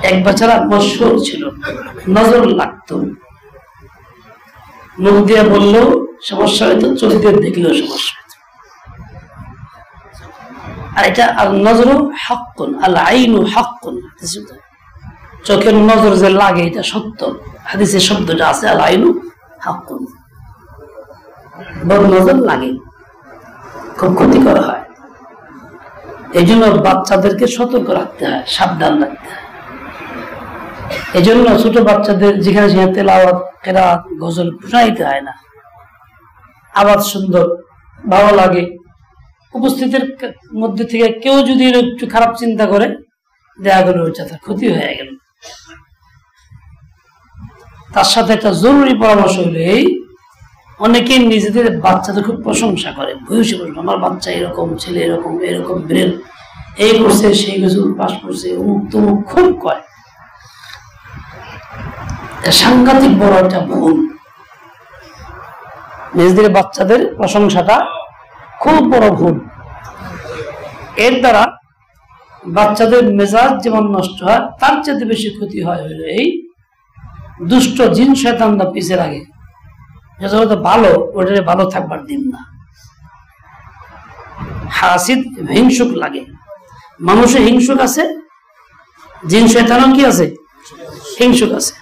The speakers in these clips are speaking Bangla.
এক বেচারা মশহুর ছিল, নজর লাগতো, মুখ দিয়ে বললেও সমস্যা হইতো, চোখ দিয়ে দেখলেও সমস্যা হইতো। আর এটা আল নজরু হাক্কুন, আল আইনু হাক্কুন, চোখের নজর যে লাগে এটা সত্য। হাদিসের শব্দটা আছে আল আইনু হাক্কুন, বড় নজর লাগে, খুব ক্ষতিকর হয়। এই জন্য বাচ্চাদেরকে সতর্ক রাখতে হয়, সাবধান রাখতে হয়। এই জন্য ছোট বাচ্চাদের যেখানে সেখানে তেলাওয়াত, কেরাত, গজল শোনাইতে হয় না। আওয়াজ সুন্দর, ভালো লাগে, উপস্থিতির মধ্যে থেকে কেউ যদি একটু খারাপ চিন্তা করে, দেখা গেল ওইটা তার ক্ষতি হয়ে গেল। তার সাথে একটা জরুরি পরামর্শ হলো এই, অনেকেই নিজেদের বাচ্চাদের খুব প্রশংসা করে, ভূয়সী প্রশংসা, আমার বাচ্চা এরকম, ছেলে এরকম, এরকম ব্রেন, এই করছে, সেই কিছু পাস করছে, অমুক তমুক খুব করে। সাংঘাতিক বড় একটা ভুল। নিজেদের বাচ্চাদের প্রশংসাটা খুব বড় ভুল। এর দ্বারা বাচ্চাদের মেজাজ যেমন নষ্ট হয়, তার চেয়ে বেশি ক্ষতি হয় হইল এই দুষ্ট জিন শয়তানরা পিছে লাগে, যেটা ভালো ওটা ভালো থাকবার দিন না। হাসিদ, হিংসুক লাগে। মানুষে হিংসুক আছে, জিন শয়তানও কি আছে, হিংসুক আছে,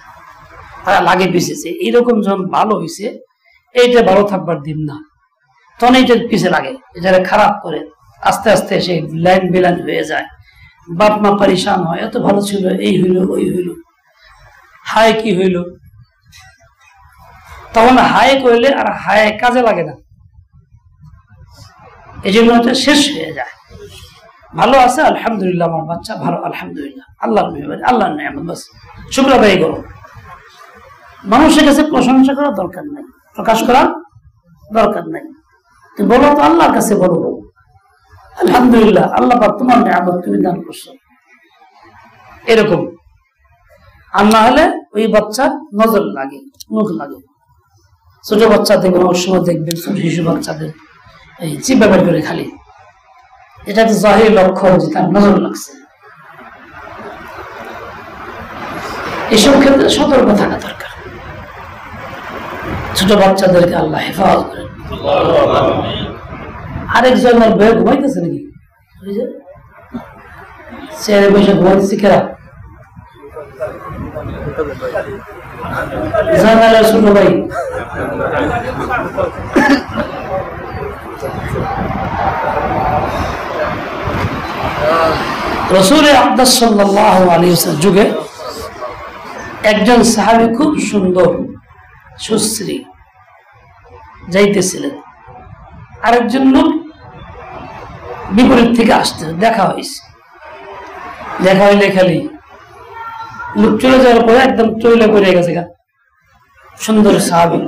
তারা লাগে পিছিয়েছে। এইরকম যখন ভালো হয়েছে, এইটা ভালো থাকবার দিন না, তখন এইটার পিছিয়ে লাগে, এটা খারাপ করে, আস্তে আস্তে সে লাইন বিলাইন হয়ে যায়। বাপ মা পরিশান হয়, এত ভালো ছিল, এই হইল, ওই হইল, হায় কি হইল। তখন হায় করলে আর হায় কাজে লাগে না, এই জন্য এটা শেষ হয়ে যায়। ভালো আছে আলহামদুলিল্লাহ, আমার বাচ্চা ভালো, আলহামদুলিল্লাহ, আল্লাহর মেহরবানি, আল্লাহর নিয়ামত, বাস শুকর আদায় করো। মানুষের কাছে প্রশংসা করার দরকার নাই, প্রকাশ করার দরকার নাই। তুমি বলো তো আল্লাহর কাছে বলো, আলহামদুলিল্লাহ, আল্লাহ পাক তোমার নিয়ামত তুমি দান করছো, এরকম। আর না হলে ওই বাচ্চার নজর লাগে, মুখ লাগে। ছোট বাচ্চা দেখবেন, অনেক সময় দেখবেন ছোট শিশু বাচ্চাদের এই চিপা বের করে খালি, এটা তো জাহির লক্ষণ যে তার নজর লাগছে। এসব ক্ষেত্রে সতর্ক থাকা দরকার। ছোট বাচ্চাদেরকে আল্লাহ হেফাজত করেন। আরেকজনের বয়ে ঘুমাইতেছে নাকি, চেয়ারে বসে ঘুমাইতেছে কেরা, ছোট ভাই। রাসূল আকরাম সাল্লাল্লাহু আলাইহি ওয়াসাল্লাম যুগে একজন সাহাবী খুব সুন্দর সুশ্রী যাইতেছিলেন, আরেকজন লোক বিপরীত থেকে আসতে, দেখা হয়েছে, দেখা হইলে খালি লোক চলে যাওয়ার পরে একদম টইলে পড়ে গেছে গা, সুন্দর সাহাবী।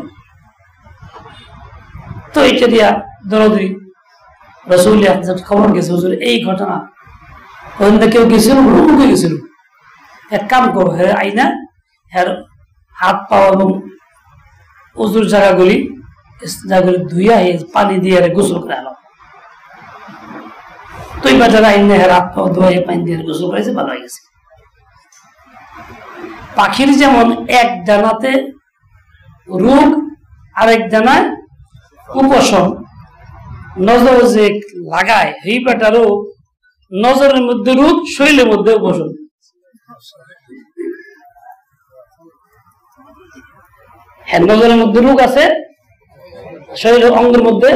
তো এটা দিয়া দৌড়াদৌড়ি রাসূল আকরাম খবর গেছে, হুজুর এই ঘটনা, ওখানে কেউ গেছিল, মুখে গেছিল, এক কাম করো, হ্যাঁ আইনা হ্যাঁ হাত পা এবং উজুর জায়গাগুলি ধুইয়া পানি দিয়ে গোসল করে আলো। তুই বাজার আইনে হ্যাঁ হাত পা ধুয়ে পানি দিয়ে গোসল করেছে, ভালো হয়ে গেছে। পাখির যেমন এক ডানাতে রোগ, আরেক ডানায় উপশম, নজর যে লাগায় হইবাটারও নজরের মধ্যে রোগ, শরীরের মধ্যে উপশম। হ্যাঁ, নজরের মধ্যে রোগ আছে, শরীরের অঙ্গের মধ্যে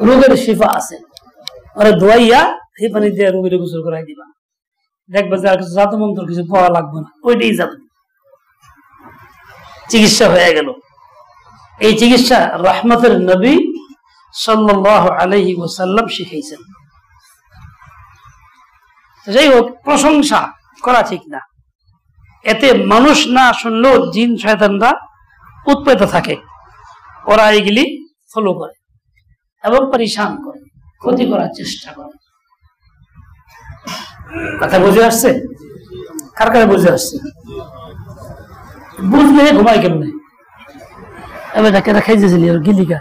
রোগের শিফা আছে। ওরা ধোয়াইয়া সেই পানি দিয়ে রোগের গোসল করাই দিবা, দেখবে যে আর কিছু জাদু মন্ত্র কিছু পড়া লাগবে না, ওইটাই জাদু, চিকিৎসা হয়ে গেল। এই চিকিৎসা রহমতের নবী সাল্লাল্লাহু আলাইহি ওয়াসাল্লাম শিখাইছেন। যাই হোক, প্রশংসা করা ঠিক না, এতে মানুষ না শুনলেও জিন শয়তানরা উৎপেত থাকে, ওরা এইগুলি ফলো করে এবং পরিশান করে, ক্ষতি করার চেষ্টা করে। কথা বুঝে আসছে? কার কারে বুঝে আসছে? বুঝলে ঘুমাই কেমনে? এবার কেটা খাইতেছিলি ওর গিলিকা,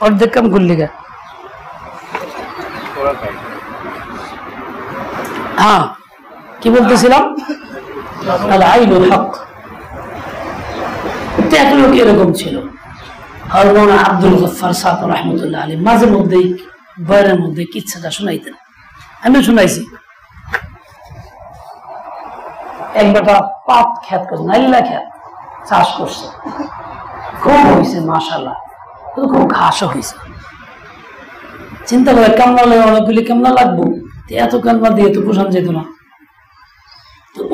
অর্ধেক কাম করলিকা। হ্যাঁ, কি বলতেছিলাম? আল আইনুল হক। এক লোক এরকম ছিল, হযরত আব্দুল গফফার সাহেব রাহমাতুল্লাহ আলাইহি, মাঝে মধ্যেই বয়ানের মধ্যে কিচ্ছাটা শোনাইতেন, আমি শোনাইছি। এক বেটা পাট খেত করছে, নাইলা খেত চাষ করছে, খুব হয়েছে মাশাআল্লাহ, খুব ঘাসও হয়েছে। চিন্তা করে কামলা লাগে, অনেকগুলি কামলা লাগবো, এত কামলা দিয়ে তো পোষণ যেত না।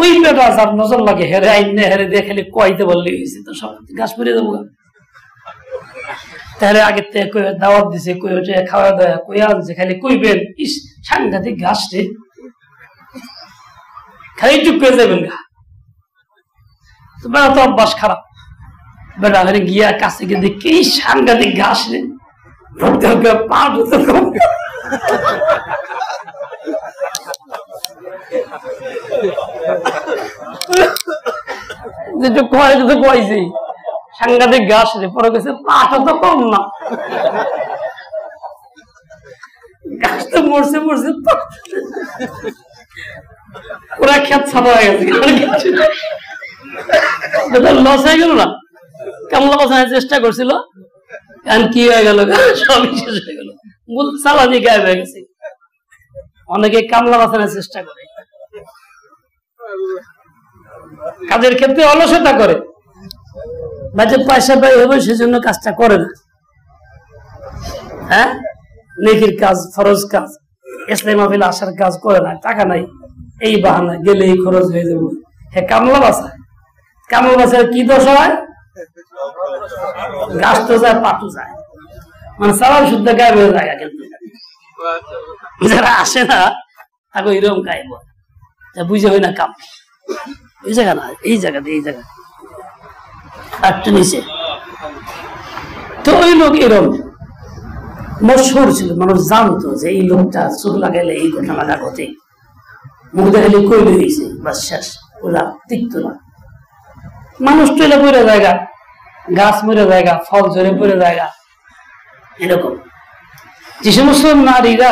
ওই বেটা যার নজর লাগে হেরে আইনে হেরে দিয়ে খালি কয়াইতে বললে হয়েছে, তো সব ঘাস পরে যাবো। তাহলে আগের থেকে দাওয়াত দিছে, খাওয়া দাওয়া কই আনছে, খালি কইবেন ইস সাংঘাতিক ঘাস রে, খালি চুপ করে যাবেন গা। তো বেড়া তো অভ্যাস খারাপ, বেড়া ঘরে গিয়া কাছে গিয়ে দেখি সাংঘাতিক ঘাস রে, পা ঢুকতে কম কয়েছি সাংঘাতিক ঘাস রে, পরে গেছে পাটা তো কম না, ঘাস তো মরছে মরছে পুরা খেত ছাড়া হয়ে গেছে, লস হয়ে গেল না। কামলা বাঁচানোর চেষ্টা করছিল, কি হয়ে গেল, সবই শেষ হয়ে গেল, মূল চালানি গায়েব হয়ে গেছে। অনেকে কামলা বাঁচানোর চেষ্টা করে, কাজের ক্ষেত্রে অলসতা করে, বাজে পয়সা ব্যয় হবে সেজন্য কাজটা করে না। হ্যাঁ, নেকির কাজ, ফরজ কাজ, ইসলাম মাহফিল আসার কাজ করে না, টাকা নাই, এই বাহানা গেলে এই খরচ হয়ে যাবো। হ্যাঁ, কামলা বাঁচায়, কামলা বাঁচায় কি দোষ হয়? গাছ তো যায়, পাটু যায়, মানে সালাম শুদ্ধ গায়েব হয়ে যায়। কিন্তু যারা আসে না তাকে এরকম গায়েব বুঝে হয় না কাম, এই জায়গা না, এই জায়গাতে, এই জায়গা একটু নিচে। তো ওই লোক এরকম মশহুর ছিল, মানুষ জানতো যে এই লোকটা চোখ লাগাইলে এই ঘটনা ঘটে, মুখ দেখালে কইলে দিয়েছে, বাস শেষ, ওরা টিকত না। মানুষ টেলে পড়ে জায়গা, গাছ মরে জায়গা, ফল ঝরে পড়ে জায়গা, এরকম। যে সমস্ত নারীরা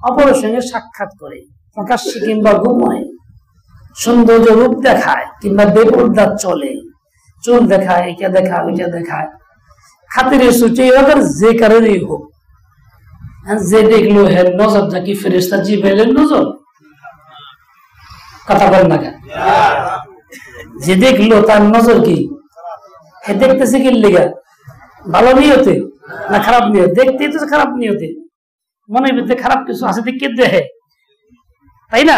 অপরের সঙ্গে সাক্ষাৎ করে, প্রকাশ্যে কিংবা গোপনে সৌন্দর্য রূপ দেখায়, কিংবা বেপরদা চলে, চুল দেখায়, এটা দেখায়, ওইটা দেখায়, খাতিরে ছুটে ওদের যে কারণেই হোক, যে দেখলো হের নজরটা কি ফেরেশতা জিবরাইলের নজর? কথা বলেন না কেন? যে দেখলো তার নজর কি? হে দেখতেছে কি লেগা? ভালো নিয়তে না খারাপ নিয়ত? দেখতেই তো খারাপ নিয়তে, মনের ভিতরে খারাপ কিছু আছে দেখে দেখে, তাই না?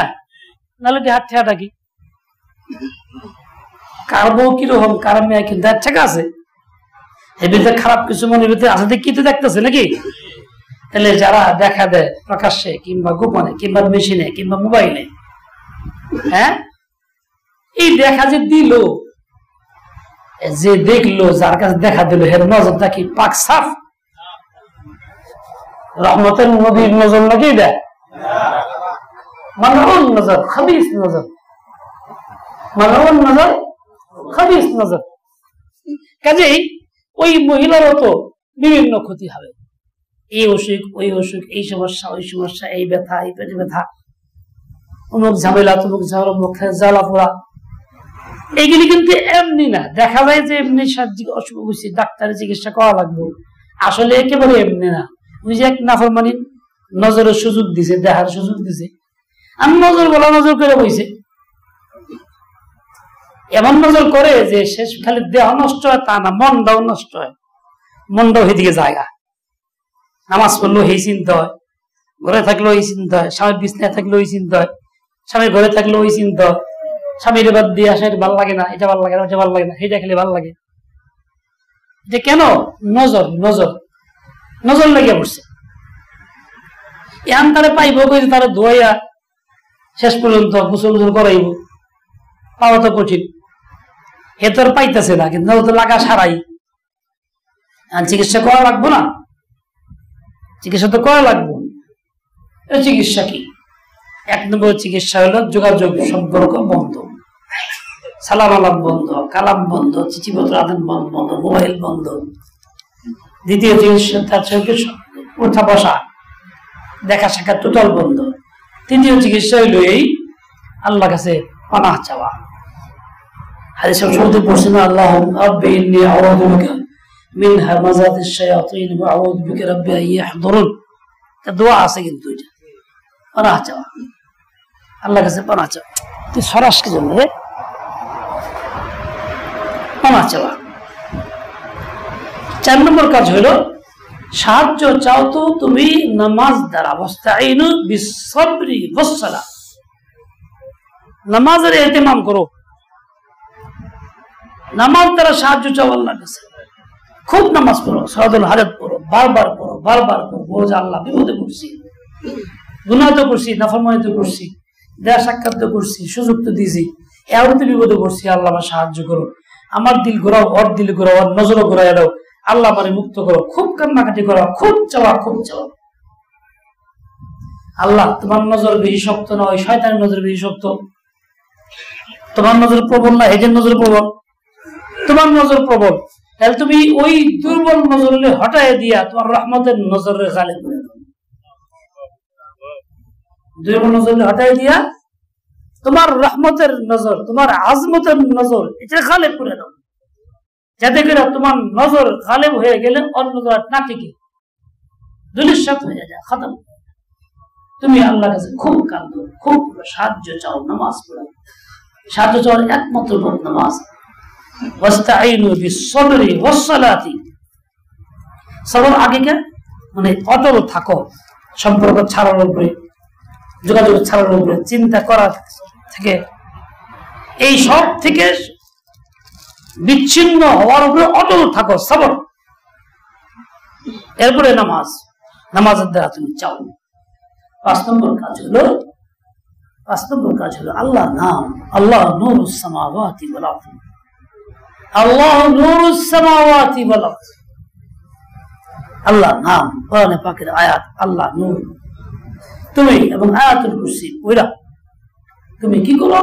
নাহলে কি হাত ঠেয়াটা কি? কার বউ কিরকম, কার মেয়ে কিন্তু টাকা আছে, এর ভিতরে খারাপ কিছু মনের ভিতরে আছে দেখি তো দেখতেছে নাকি? তাহলে যারা দেখা দেয় প্রকাশ্যে কিংবা গোপনে কিংবা মেশিনে কিংবা মোবাইলে, হ্যাঁ, এই দেখা যে দিল, যে দেখলো, যার কাছে দেখা দিল, হের নজরটা কি পাক সাফ? রহমতের নবীর নজর নাকি দেয়? মানবন নজর, খাবিস নজর, মানবন নজর, খাবিস নজর। কাজেই ওই মহিলারও তো বিভিন্ন ক্ষতি হবে, এই অসুখ, ওই অসুখ, এই সমস্যা, ওই সমস্যা, এই ব্যথা, এই পেটে ব্যথা, অমুক ঝামেলা, তমুক ঝামেলা, মুখে জ্বালা পোড়া। এইগুলি কিন্তু এমনি না, দেখা যায় যে এমনি অসুখ বুঝছি ডাক্তারের চিকিৎসা করা লাগবে, আসলে একেবারে এমনি না। ওই যে এক নাফরমানি নজরের সুযোগ দিছে, দেখার সুযোগ দিছে, আমি নজর বলা নজর করে বইছে, এমন নজর করে যে শেষ খালি দেহ নষ্ট হয় তা না, মনটাও নষ্ট হয়, মনটাও সেদিকে জায়গা। নামাজ পড়লেও এই চিন্তা হয়, ঘরে থাকলেও এই চিন্তা হয়, স্বামীর বিছনায় থাকলেও এই চিন্তা হয়, স্বামীর ঘরে থাকলেও ওই চিন্তা হয়, স্বামীর বাদ দিয়ে আসে ভালো লাগে না, এটা ভালো লাগে না, ওটা ভালো লাগে না, এটা খেলে ভালো লাগে। এটা কেন? নজর, নজর, নজর লেগে পড়ছে। এখন তারা পাইব কই, তারা ধোয়াইয়া শেষ পর্যন্ত গোসল গোসল করাইব, পাওয়া তো কঠিন, হে তোর পাইতেছে না, কিন্তু তো লাগা সারাই, চিকিৎসা করা লাগবো না? চিকিৎসা তো করা লাগবো। চিকিৎসা কি? এক নম্বর চিকিৎসা হলো যোগাযোগ সম্পর্ক বন্ধ, সালাম আলাম বন্ধ, কালাম বন্ধ, চিঠিপত্র আদান বন্ধ, মোবাইল বন্ধ। দ্বিতীয় চিকিৎসা তার সঙ্গে উঠা বসা, দেখা সাক্ষাৎ টোটাল বন্ধ। তৃতীয় চিকিৎসা হইল এই আল্লাহ কাছে পানাহ চাওয়া। হাদিসে শুরুতে পড়ছেন আল্লাহুম্মা রাব্বি ইন্নী আউযু বিকা মিন হামাযাতিশ শায়াতিন ওয়া আউযু বিকা রাব্বি আন ইয়াহদুরুন। তা দোয়া আছে কিন্তু এটা পানাহ চাওয়া, আল্লাহ কাছে পানাহ চাওয়া। তুই সরাস কি জন্য রে? পানাহ চাওয়া। 4 নম্বর কাজ হলো সাহায্য চাও তো তুমি নামাজ দ্বারা। ওয়াস্তাঈনু বিস-সাবরি ওয়াস-সালাহ, নামাজের ইহতিমাম করো, নামাজ দ্বারা সাহায্য চাও আল্লাহর কাছে। খুব নামাজ পড়ো, সালাতুল হাজাত পড়ো, বারবার পড়ো, বারবার পড়ো। বলো যে আল্লাহ বিপদে পড়ছি, গুনাহ তো করছি, নাফরমানি তো করছি, দেয়া সাক্ষাৎ তো করছি, সুযোগ তো দিয়েছি, এমন তো বিপদে পড়ছি, আল্লাহ আমার সাহায্য করো। আমার দিল ঘোরাও, ওর দিল ঘোরাও, ওর নজরও ঘোরাই দাও, আল্লাহ আমারে মুক্ত করো। খুব কান্নাকাটি করো, খুব চাওয়া, খুব চাওয়া। আল্লাহ তোমার নজর বেশি শক্ত না, ওই শয়তানের নজর বেশি শক্ত। তোমার নজর প্রবল না, এদের নজর প্রবল। তোমার নজর প্রবল, তাহলে তুমি ওই দুর্বল নজর হটাই দিয়া তোমার রহমতের নজরে গালে করে দাও। দুর্বল নজর হটাই দিয়া তোমার রহমতের নজর, তোমার আজমতের নজর এটা গালেব করে দাও, যাতে করে তোমার নজর গালেব হয়ে গেলে অন্য নজর না টিকে দুলিশাত হয়ে যায়, খতম। তুমি আল্লাহর কাছে খুব কাঁদো, খুব সাহায্য চাও, নামাজ পড়ো। সাহায্য চাওয়ার একমাত্র পথ নামাজ। ওয়াস্তাঈনু বিস-সাবরি ওয়াস-সালাতি। সবর আগে কে মানে অটল থাকো, সম্পর্ক ছাড়ার উপরে, যোগাযোগ ছাড়ার উপরে, চিন্তা করার থেকে, এই সব থেকে বিচ্ছিন্ন হওয়ার উপরে অটল থাকো, সবর। এরপরে নামাজ, নামাজের দ্বারা তুমি চাও। 5 নম্বর কাজ হলো আল্লাহ নাম। আল্লাহ নূরুস সামাওয়াতি ওয়াল আরদ। আল্লাহ নূরুস সামাওয়াতি ওয়াল আরদ। আল্লাহ নাম, কোরআনে পাকের আয়াত, আল্লাহ নূর। তুমি এবং আয়াতুল কুরসি পড়া তুমি কি করো?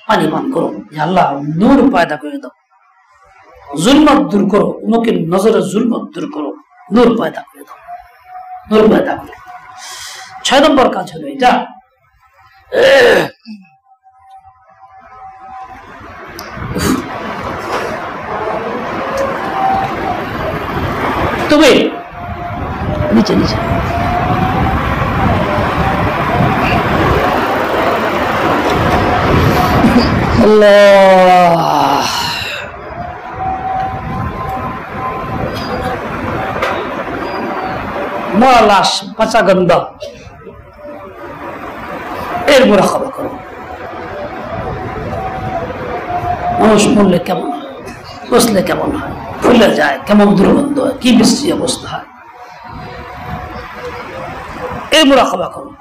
পানি পান করো, যে আল্লাহ নূর পয়দা করে দাও, জুলমত দূর করো, উমুকের নজরে জুলমত দূর করো, নূর পয়দা করে দাও, নূর পয়দা করো। 6 নম্বর কাজ হলো এটা তুমি নিচে নিচে আল্লাহ লাশ পচা গন্ধ, এর মুরাকাবা করো। মানুষ মরলে কেমন হয়, বসলে কেমন হয়, ফুলে যায়, কেমন দুর্গন্ধ হয়, কি বিশ্রী অবস্থা হয়, এর মুরাকাবা করো।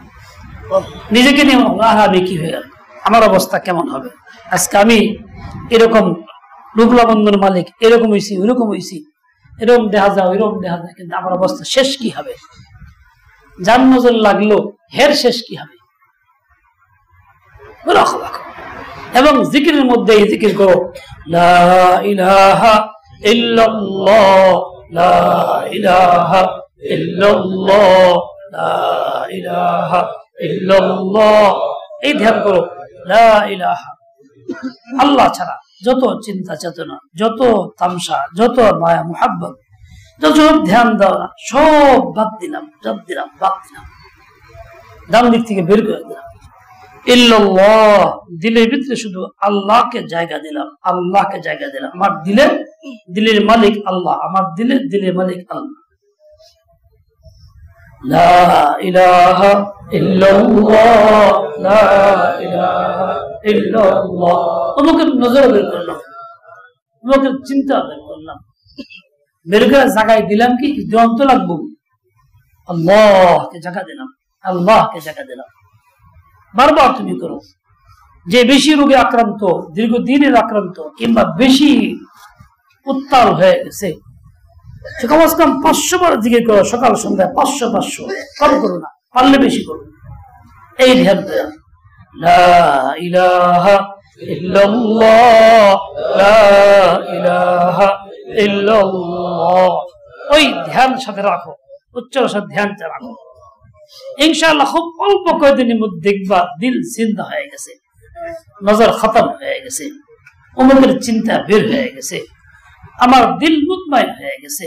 নিজেকে নিয়ে আমি কি হয়ে গেল, আমার অবস্থা কেমন হবে, আজকে আমি এরকম রূপলাবন্ধের মালিক, এরকম হয়েছি, ওইরকম হয়েছি, এরকম দেখা যায়, ওইরকম দেখা যায়, কিন্তু আমার অবস্থা শেষ কি হবে? যার নজর লাগলো হের শেষ কি হবে? এবং জিকিরের মধ্যে জিকির করো, লা ইলাহা ইল্লাল্লাহ, লা ইলাহা ইল্লাল্লাহ, লা ইলাহা ইল্লাল্লাহ। এই ধ্যান করো, লা ইলাহা, আল্লাহ ছাড়া যত চিন্তা চেতনা, যত তামসা, যত মায়া মুহাব্বত, যত ধ্যান দেওয়া সব বাদ দিলাম, বাদ দিলাম, বাদ দিলাম, ডান দিক থেকে বের করে দিলাম। ইল্লাল্লাহ, দিলের ভিতরে শুধু আল্লাহকে জায়গা দিলাম, আল্লাহকে জায়গা দিলাম। আমার দিলের মালিক আল্লাহ, আমার দিলের মালিক আল্লাহ। লা ইলাহা ইল্লাল্লাহ, লা ইলাহা ইল্লাল্লাহ। তোমাকে নজর বের করলাম, তোমাকে চিন্তা বের করলাম, বের করে জায়গায় দিলাম কি যন্ত্র তো লাগবো, আল্লাহকে জায়গা দিলাম, আল্লাহকে জায়গা দিলাম। বারবার তুমি করো। যে বেশি রোগে আক্রান্ত, দীর্ঘদিনের আক্রান্ত, কিংবা বেশি উত্তাল হয়ে গেছে, সে কমস কম 500 বার জিকির করো, সকাল সন্ধ্যায় 500 কম করো না, পারলে বেশি করো। এই ধ্যান দেয়া, লা ইলাহা ইল্লাল্লাহ, লা ইলাহা ইল্লাল্লাহ। ওই ধ্যান সাথে রাখো, উচ্চারণের সাথে ধ্যানটা রাখো। ইনশাআল্লাহ খুব অল্প কয়েকদিনের মধ্যে দেখবা দিল চিন্তা হয়ে গেছে, নজর খতম হয়ে গেছে, অমুকের চিন্তা বের হয়ে গেছে, আমার দিল মুতমাইন হয়ে গেছে,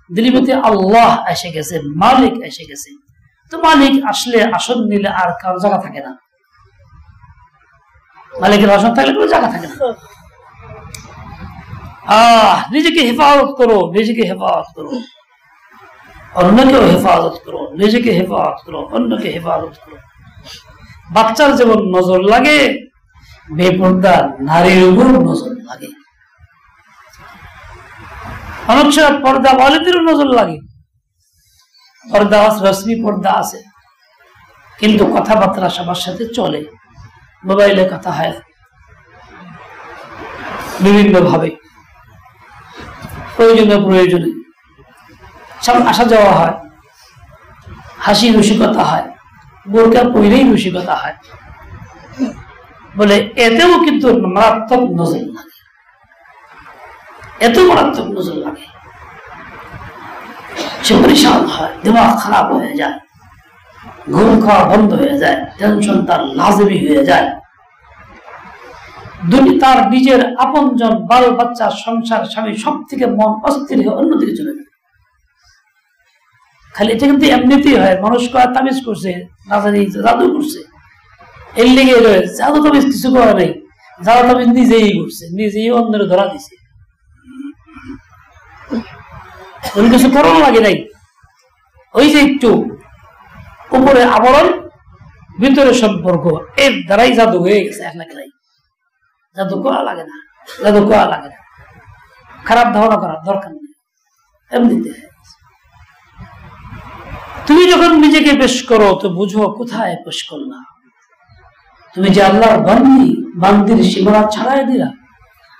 দিলের মধ্যে আল্লাহ এসে গেছে, মালিক এসে গেছে। তো মালিক আসলে আসন নিলে আর কারো জায়গা থাকে না, মালিকের আসন থাকলে কোনো জায়গা থাকে না। নিজেকে হেফাজত করো, নিজেকে হেফাজত করো, অন্যকেও হেফাজত করো, নিজেকে হেফাজত করো, অন্যকে হেফাজত করো। বাচ্চার যেমন নজর লাগে, বেপর্দা নারীর উপর নজর লাগে, অনেক সময় পর্দা ওয়ালিদেরও নজর লাগে। পর্দা রশ্মি পর্দা আছে, কিন্তু কথাবার্তা সবার সাথে চলে, মোবাইলে কথা হয় বিভিন্ন ভাবে, প্রয়োজনে সব আসা যাওয়া হয়, হাসি রসিকতা হয়, বোরকা পইলেই রসিকতা হয়, বলে এতেও কিন্তু মারাত্মক নজর লাগে, এত মারাত্মক নজর লাগে, সে পরিশান হয়, দিমাগ খারাপ হয়ে যায়, ঘুম খাওয়া বন্ধ হয়ে যায়, টেনশন তার লাজমি হয়ে যায়, তার নিজের আপনজন, বাল বাচ্চা, সংসার, স্বামী সব থেকে মন অস্থির হয়ে অন্যদিকে চলে যায়। খালি এটা কিন্তু এমনিতেই হয়, মানুষ কয় তাবিজ করছে, জাদু করছে, এর লেগে জাদু তাবিজ কিছু করা নেই, জাদু তাবিজ নিজেই করছে, নিজেই অন্যের ধরা দিছে, কিছু করণ লাগে নাই। ওই যে একটু উপরে আবরণ, ভিতরে সম্পর্ক, এর দ্বারাই জাদু হয়ে গেছে। একলাই জাদু করা লাগে না, জাদু করা লাগে না, খারাপ ধারণা করার দরকার নেই, এমনিতে। তুমি যখন নিজেকে পেশ করো তো বুঝো কোথায় পেশ করলা। তুমি যে আল্লাহর বান্দি, বান্দির সীমানা ছাড়াই দিলা,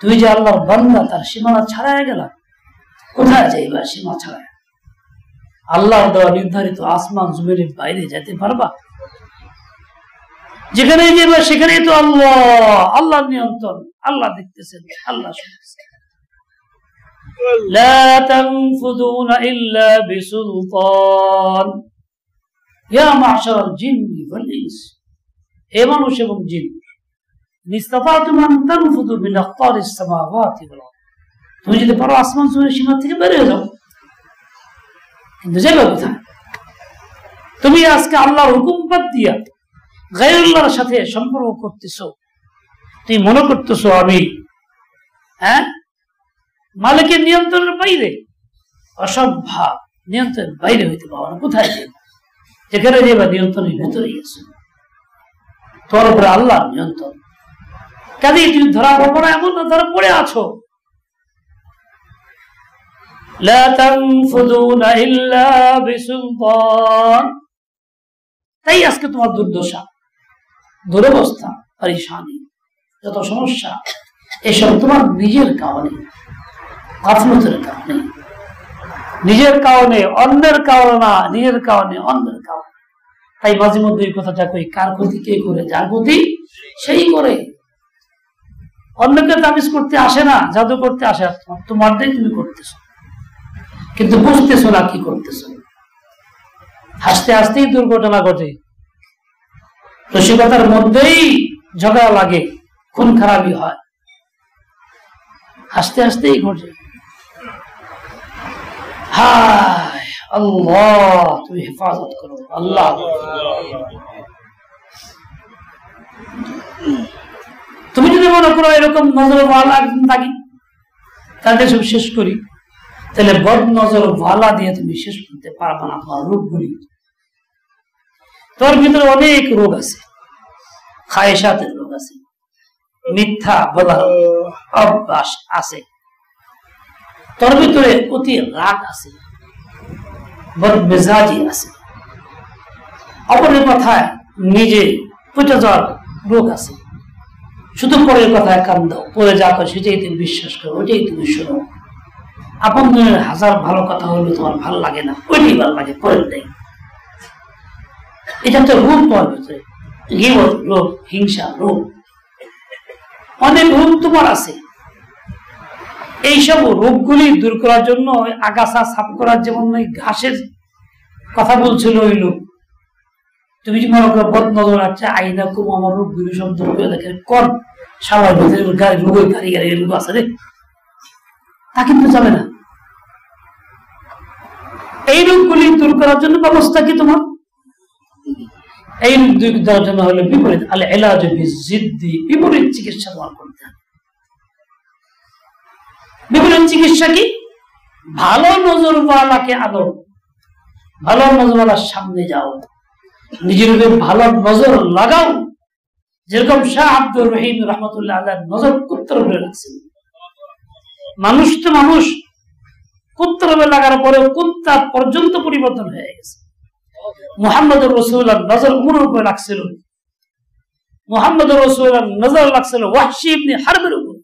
তুমি যে আল্লাহর বান্দা, তার সীমানা ছাড়াই গেলা, কোথায় যাইবা সীমা ছাড়াই? আল্লাহর দেওয়া নির্ধারিত আসমান জমিনের বাইরে যেতে পারবা? যেখানে যাইবা সেখানেই তো আল্লাহ, আল্লাহর নিয়ন্ত্রণ, আল্লাহ দেখতেছেন, আল্লাহ শুনতেছেন। লা তানফুদুনা ইল্লা বিসুলতান ইয়া মাশারাল জিন্নি ওয়াল ইনস, হে মানুষ এবং জিন, ইসতাতাতুম আন তানফুদু মিন আখতারিস সামাওয়াতি ওয়াল আরদ, তুমি যদি পারো আসমান জমিনের সীমা থেকে বের হয়ে যাও, কিন্তু যাবে কোথায়? তুমি আজকে আল্লাহর হুকুম বাদ দিয়া গায়রুল্লাহর সাথে সম্পর্ক করতেছো, তুমি মনে করতেছো আমি মালিকের নিয়ন্ত্রণের বাইরে, অসম্ভব, নিয়ন্ত্রণের বাইরে হইতে পারো না। কোথায় যাবে? যেখানে যাবে নিয়ন্ত্রণের ভেতরেই আছে, তোর উপরে আল্লাহর নিয়ন্ত্রণ। কাজেই তুমি ধরা পড়বো না এমন না ধরা পড়ে আছো। লা তানফুদুনা ইল্লা বিসুলতান, তাই আজকে তোমার দুর্দশা, দুরবস্থা, পরেশানি, যত সমস্যা, এসব তোমার নিজের কারণে, গাফলতের কারণে, নিজের কারণে, অন্যের কারণে না, নিজের কারণে, অন্যের কারণে। তাই মাঝে মধ্যে এই কথাটা কই, কার ক্ষতি কে করে? যার ক্ষতি সেই করে। অন্যকে তাবিজ করতে আসে না, জাদু করতে আসে, তোমারটাই তুমি করতেছো, কিন্তু বুঝতেছো না কি করতেছো। হাসতে হাসতেই দুর্ঘটনা ঘটে, রসিকতার মধ্যেই ঝগড়া লাগে, খুন খারাপি হয়, হাসতে হাসতেই ঘটে। হায় আল্লাহ, তুমি হেফাজত করো আল্লাহ। তুমি যদি মনে করো এরকম নজর ভালো একদিন থাকি, তাদের সব শেষ করি, তাহলে বদ নজর ভালা দিয়ে তুমি শেষ করতে পারবে না তোমার রোগগুলি। তোর ভিতরে অনেক রোগ আছে, খায়েশাতের রোগ আছে, মিথ্যা বলার অভ্যাস আছে, তোর ভিতরে অতি রাগ আছে, বদমেজাজি আছে, অপরের কথায় নিজে পচে যাওয়ার রোগ আছে, শুধু পরের কথায় কান দাও, পরে যা করে সেটাই তুমি বিশ্বাস করো, ওইটাই তুমি শোনো। আপন জনের হাজার ভালো কথা হলে তোমার ভালো লাগে না, ওইটাই ভালো লাগে, পরের নেই। এটা তো রোগ তোমার ভিতরে, রোগ, হিংসা রোগ, অনেক রোগ তোমার আছে। এইসব রোগগুলি দূর করার জন্য আগাছা সাফ করার, যেমন ওই ঘাসের কথা বলছিল ওই লোক, তুমি যদি মনে করো বদ নজর রাখছে আইনা কুম আমার রোগগুলি সব দূর করে দেখে কোন সবার ভিতরে গাড়ি রোগ গাড়ি গাড়ি রোগ আছে রে, তা কিন্তু যাবে না। এই রোগগুলি দূর করার জন্য ব্যবস্থা কি তোমার? এই রোগ দূর করার জন্য হলে বিপরীত আল ইলাজ বিজিদ্দি, বিপরীত চিকিৎসা তোমার করতে হবে। বিপরীত চিকিৎসা কি? ভালো নজরওয়ালাকে আনো, ভালো নজরওয়ালার সামনে যাও, নিজের উপরে ভালো নজর লাগাও। যেরকম শাহ আব্দুর রহিম রহমতুল্লাহ আলাইহির নজর কুত্তার উপরে রাখছেন। মানুষ তো মানুষ, কুত্তার উপরে লাগার পরে কুত্তা পর্যন্ত পরিবর্তন হয়ে গেছে। মুহাম্মদুর রাসূলুল্লাহ নজর উমরের উপরে রাখছিল, মুহাম্মদুর রাসূলুল্লাহ নজর রাখছিল ওয়াহশী ইবনে হারবের উপরে,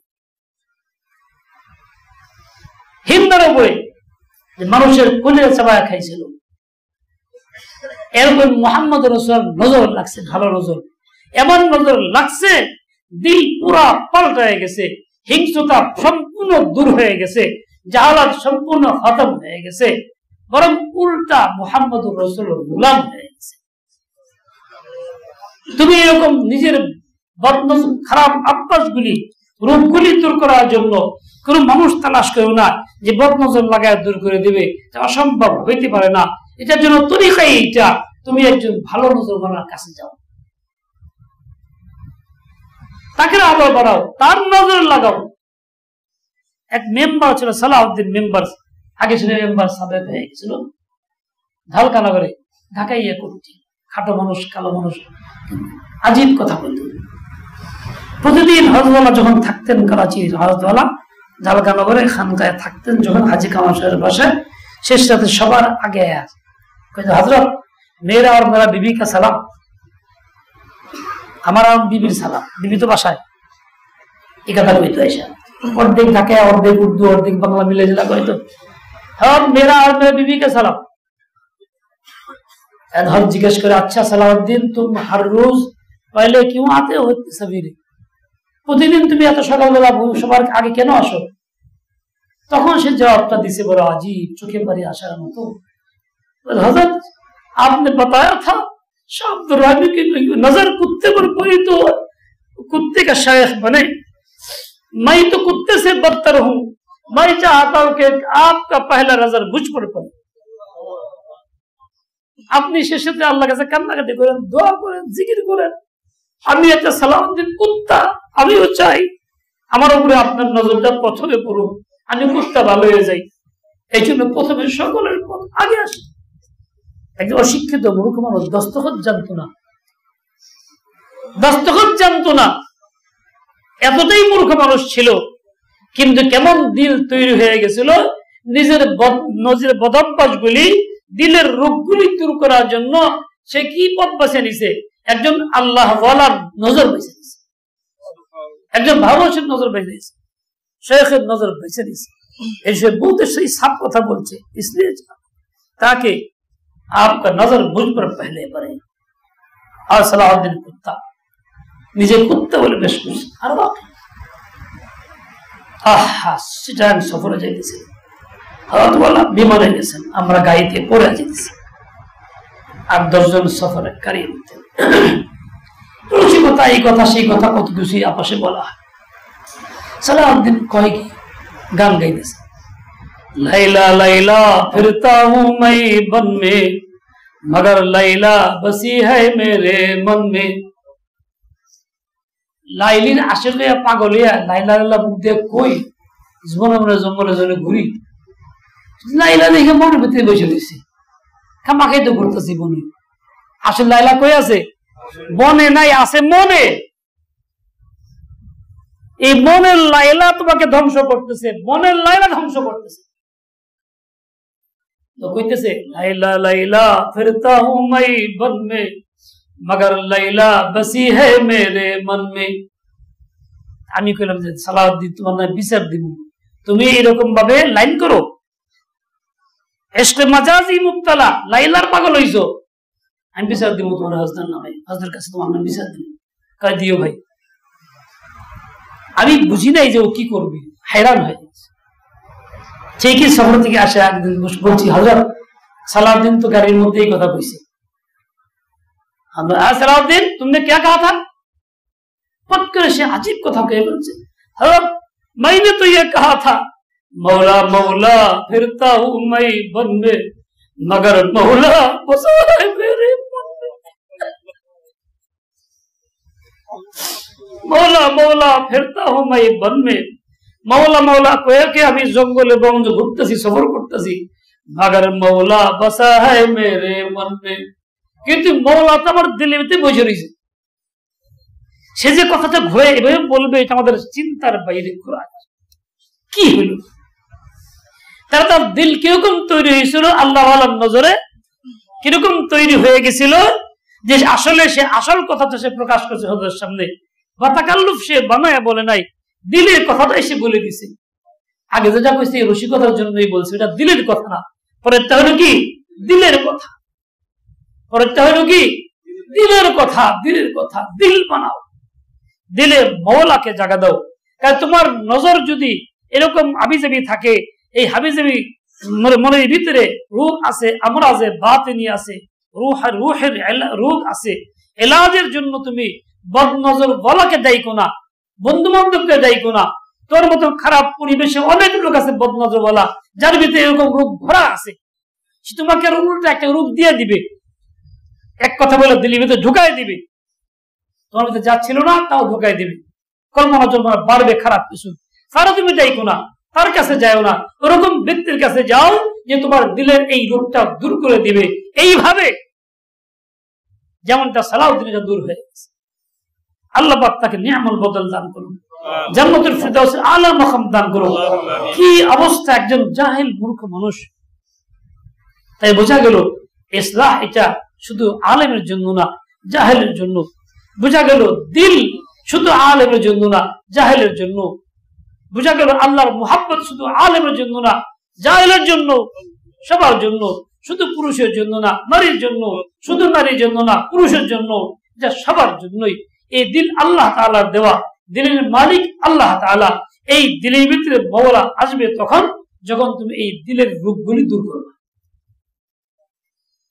হিন্দার উপরে, যে মানুষের কোলে চাবায়া খাইছিল। এরপর মুহাম্মদ রাসূলুল্লাহ নজর লাগছে, ভালো নজর, এমন নজর লাগছে দিল পুরা পাল্টায় গেছে, হিংস্রতা সম্পূর্ণ দূর হয়ে গেছে, জাহালাত সম্পূর্ণ খতম হয়ে গেছে, বরং উল্টা মুহাম্মদ রাসূলুল্লাহ গোলাম হয়ে গেছে। তুমি এরকম নিজের খারাপ অভ্যাসগুলি, রোগগুলি দূর করার জন্য কোন মানুষ তালাশ করো না যে বদনজর লাগায় দূর করে দেবে, অসম্ভব হইতে পারে না। এটার জন্য তরিকাই এইটা, তুমি একজন ভালো নজরওয়ালার কাছে যাও, তাকে আদর বাড়াও, তার নজর লাগাও। এক মেম্বার ছিল সালাউদ্দিন মেম্বার, আগে ছিল মেম্বার সাবেক হয়ে গেছিল, ঢালকানগরে, ঢাকায় ইয়ে করছি, খাটো মানুষ, কালো মানুষ, আজীব কথা বলত। প্রতিদিন হজরতওয়ালা যখন থাকতেন করাচির, হজরতওয়ালা ঢালকানগরে খানকায় থাকতেন, যখন হাজি কামাল সাহেবের বাসায়, শেষ রাতে সবার আগে হজরত মেয়েরা আর মেরা বিবি কা সালাম, আমার বিবির সালাম, বিবি তো বাসায়, এই কথা কইতো এসে অর্ধেক ঢাকা, অর্ধেক উর্দু, অর্ধেক বাংলা মিলে যেটা কইতো, হ্যাঁ মেরা আর মেরা বিবি কা সালাম। हर जिज्ञेस करे अच्छा सलाउद्दीन तुम हर रोज पहले क्यों आते हो सवेरे, প্রতিদিন তুমি এত সকালবেলা সবার আগে কেন আসো? তখন সে জবাবটা দিছে বড় আজীব, চোখে পানি আসার মতো। हजरत आपने बताया था शाह दुर्रानी की नजर कुत्ते पर पड़ी तो कुत्ते का शायख बने, मैं तो कुत्ते से बदतर हूं, मैं चाहता हूं कि आपका पहला नजर मुझ पर पड़े। আপনি শেষে আল্লাহর কাছে কান্নাকাটি করেন, দোয়া করেন, জিকির করেন, আমি একটা সালাউদ্দিন কুত্তা, আমিও চাই আমার উপরে আপনার নজরটা প্রথমে পড়ুক, আমি কুত্তা ভালো হয়ে যাই, এই জন্য প্রথমে সকলের পথ আগে আসি। একজন অশিক্ষিত মূর্খ মানুষ দস্তখত জানতো না, দস্তখত জানতো না, এতটাই মূর্খ মানুষ ছিল, কিন্তু কেমন দিল তৈরি হয়ে গেছিল, নিজের বদভ্যাসগুলি, দিলের রোগগুলি দূর করার জন্য সে কি পথ বেছে নিছে? একজন আল্লাহ ওয়ালার নজর বেছে নিছে, একজন ভালোবাসার নজর বেছে নিছে, শেখের নজর বেছে নিছে। এসে বলতে সেই সাফ কথা বলছে, इसलिए ताकि आपका नजर मुझ पर पहले पड़े। और सलाहुद्दीन कुत्ता, নিজে কুত্তা বলে বেশ খুশি। আর বাকি সিটাং সফরে যাইতেছে, হযরতওয়ালা বিমানে গেছেন, আমরা গাড়িতে পড়ে যেতেছি, 8-10 জন সফরকারী মধ্যে রসিকতা, এই কথা সেই কথা কত কিছুই আপসে বলা হয়। সালাউদ্দিন কয় কি গান গাইতেছে, লাইলা লাইলা ফিরতা হুঁ मैं बन में मगर लाइला बसी है मेरे मन में। লাইলির আশিকে পাগল হইয়া লাইলা লাইলা মুখ দিয়ে কই জীবনে আমরা জঙ্গলে জলে ঘুরি, লাইলা দেখে মনের ভিতরে বসে রয়েছি, খামাখাই তো ঘুরতেছি বনে। আসলে লাইলা কই আছে? বনে নাই, আছে মনে। এই মনের লাইলা তোমাকে ধ্বংস করতেছে, মনের লাইলা ধ্বংস করতেছে। তো কইতেছে লাইলা লাইলা ফিরতা হুঁ मैं बन में मगर লাইলা বসি है मेरे मन में। আমি কইলাম যে সালাউদ্দিন তোমার না বিচার দিব, তুমি এরকম ভাবে লাইন করো, ইশকে মাজাজি মুবতালা, লাইলার পাগল হইছো, আমি বিচার দিব তোমার হাজদার নামে, হাজদার কাছে তোমার নাম বিচার দিব। কয় দিও ভাই। আমি বুঝি নাই যে ও কি করবে, हैरान হয়ে গেছে। ঠিকই শহর থেকে আসে, একদিন বলছি হযরত সালাউদ্দিন তো গাড়ির মধ্যেই কথা কইছে, सलाउद्दीन तुमने क्या कहा था? पट कर से अजीब कथा कहे बोलছে हजरत मैंने तो ये कहा था मौला मौला फिरता हूँ मैं बन में मगर मौला बसा है मेरे मन में। मौला मौला फिरता हूँ मैं बन में मौला मौला कहे कि আমি জঙ্গলে বন ঘুরতেছি সফর করতেছি मगर मौला बसा है मेरे मन में কিন্তু মৌলা তো আমার দিলের ভিতরে বসে রয়েছে। সে যে কথাটা ঘুরে এভাবে বলবে এটা আমাদের চিন্তার বাইরে ঘোরা। কি হলো তারা তার দিল কিরকম তৈরি হয়েছিল আল্লাহ আল্লাহর নজরে, কিরকম তৈরি হয়ে গেছিল যে আসলে সে আসল কথাটা সে প্রকাশ করছে হজরতের সামনে। বাতাকাল্লুফ সে বানায় বলে নাই, দিলের কথাটা এসে বলে দিছে। আগে যেটা কইছে রসিকতার জন্যই বলছে, এটা দিলের কথা না। পরেরটা হলো কি দিলের কথা, পরেরটা হলো কি দিলের কথা। দিলের কথা দিল বানাও, দিলে মওলাকে জায়গা দাও। কারণ তোমার নজর যদি এরকম হাবিজাবি থাকে, এই হাবিজাবি মনের ভিতরে রূহ আছে, আমর আছে, বাতিনি আছে, রুহের রোগ আছে, এলাজের জন্য তুমি বদনজর বলাকে দায়ী না, বন্ধু বান্ধবকে দায়ী না। তোর মতো খারাপ পরিবেশে অনেক লোক আছে বদনজর বলা, যার ভিতরে এরকম রোগ ভরা আছে। সে তোমাকে উল্টা একটা রোগ দিয়ে দিবে, এক কথা বলে দিল্লির ভিতরে ঢুকাই দিবে, তোমার ভিতরে যা ছিল না তাও ঢুকাই দিবে। কল্পনা জল্পনা বাড়বে খারাপ কিছু, তারা তুমি দায়ী না, তার কাছে যাও না, ওরকম ব্যক্তির কাছে যাও যে তোমার দিলের এই রোগটা দূর করে দিবে। এইভাবে যেমনটা সালাউদ্দিন দূর হয়ে গেছে। আল্লাহ পাক তাকে নিয়ামত বদল দান করুন, জান্নাতুল ফিরদাউসের আলা মাকাম দান করুন। কি অবস্থা একজন জাহিল মূর্খ মানুষ। তাই বোঝা গেল ইসলাহ এটা শুধু আলেমের জন্য না, জাহেলের জন্য। বোঝা গেল দিল শুধু আলেমের জন্য না, জাহেলের জন্য। বোঝা গেল আল্লাহর মুহাব্বত শুধু আলেমের জন্য না, জাহেলের জন্য, সবার জন্য। শুধু পুরুষের জন্য না, নারীর জন্য, শুধু নারীর জন্য না, পুরুষের জন্য, যা সবার জন্যই। এই দিল আল্লাহ তাআলার দেওয়া, দিলের মালিক আল্লাহ তাআলা। এই দিলের ভিতরে মওলা আসবে তখন যখন তুমি এই দিলের রোগগুলি দূর করবে।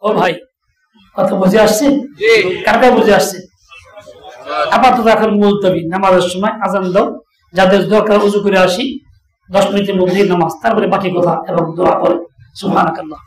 ও ভাই কথা বুঝে আসছে? কার কার বুঝে আসছে? আপাতত এখন মুলতবি, নামাজের সময় আজান দাও, যাদের দরকার ওযু করে আসি, 10 মিনিটের মধ্যে নামাজ, তারপরে বাকি কথা এবং দোয়া করে। সুবহানাকাল্লাহ।